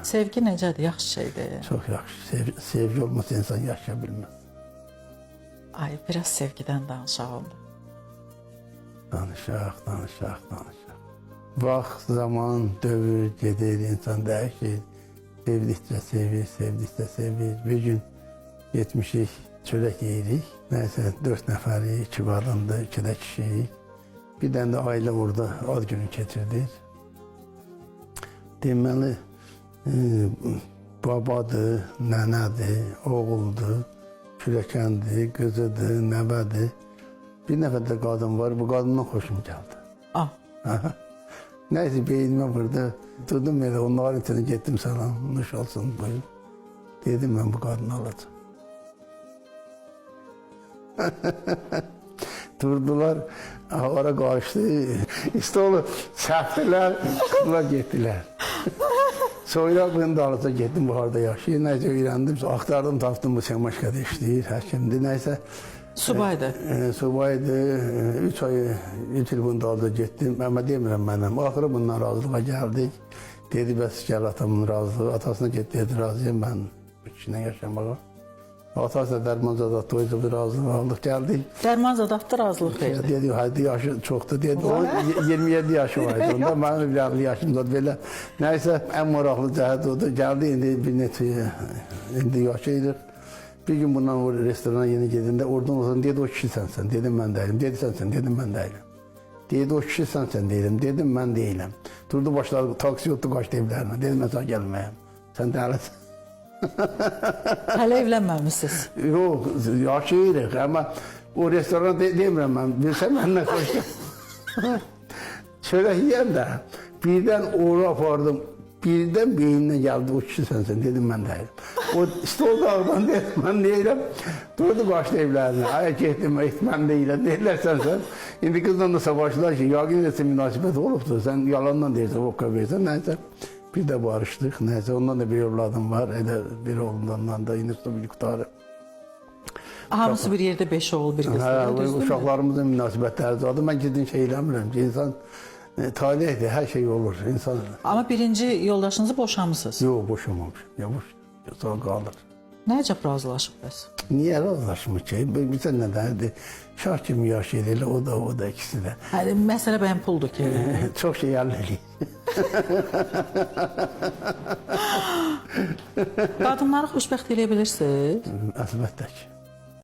Sevgi necədir? Yaxşı şeydir. Çox yaxşı. Sevgi olmasa insan yaşaya bilməz. Ay, biraz sevgidən danışalım. Danışaq. Vaxt, zaman, dövr gedir, insan dəyişir. Sevdikcə sevir. Bir gün getmişik, çörək yeyirik. Nəysə, 4 nəfəri, 2 qadındır, 2 də kişiyik. Bir dənə də ailə orada ad günü keçirdik. Deməli, babadır, nənədir, oğuldur, kürəkəndir, qızıdır, nəvədir. Bir nəfər də qadın var, bu qadından xoşum gəldi. Ah. Nəysə, beynimə vurdu. Durdum elə, onların içine getdim salam, nuş olsun buyur. Dedim, mən bu qadını alacağım. Durdular, ora qarışdı, stolu səpdilər, qızlar getdilər. Sonra bunu da alacaq getdim, buharda yaşayır. Nəysə öyrəndim, axtardım, tapdım, bu Semaşkada işləyir, həkimdir, nəysə. Subaydı. Subaydı, 3 il bunu da alacaq getdim, amma demirəm mənim. Axırı bundan razılığa gəldik. Dedi, bəs gəl atamın razılığı, atasına getdi, dedi, razıyım mən bu kişilə yaşamağa. Atası da Dərmanzadat toydu, bir razılıq aldıq, gəldik. Dərmanzadat da razılıq verdi. Dedi, haydi yaşı çoxdur, dedi, o 27 yaşı vardı onda, mənim 50 yaşımda belə. Nəysə, ən maraqlı cəhət odur, gəldi, indi bir neçə, indi yaşayırıq. Bir gün bundan o restorana yeni gedəndə, oradan olsan, dedi, o kişi sənsən, dedim, mən deyiləm, dedi, sənsən, dedim, mən deyiləm. Dedi, o kişi sənsən, dedim, mən deyiləm. Durdu başladı, taksi yotdu, qaçdı evlərinə, dedim, mən sana gəlməyəm, sən dəlisən. Hələ evlənməmişsiniz. Yox, yaşayırıq, amma o restorana demirəm mən, bilsəm mənlə xoşdur. Çörək yiyəm də, birdən ora apardım, birdən beynimdən gəldi, o kişi sənsən, dedim, mən deyiləm. O stol dağdan dedim, mən deyiləm, durdu qaçdı evlərinə, aya getdim, mən deyiləm, deyirlər sənsən. İndi qızla da savaşdılar ki, yaqin etsə münasibət olubdur, sən yalandan deyirsən, oqqa versən, nəysə. Bir də barışdıq, nəysə, ondan da bir evladım var, elə bir oğlumdan da institutu qutarı. Hamısı bir yerdə 5 oğul, bir qız. Uşaqlarımızın münasibətləri zadı, mən gidin şey eləmirəm ki, insan talihdir, hər şey olur. Amma birinci yoldaşınızı boşamısınız? Yox, boşamamışım, sağ qalır. Nəcə razılaşıb bəs? Niyə razılaşmır ki? Bizə nədən, şah kimi yaşayır elə, o da ikisi də. Məsələ bəyəm puldur ki? Çox şey əllə eləyir. Qadınları xoşbəxt eləyə bilirsiniz? Əlbəttə ki.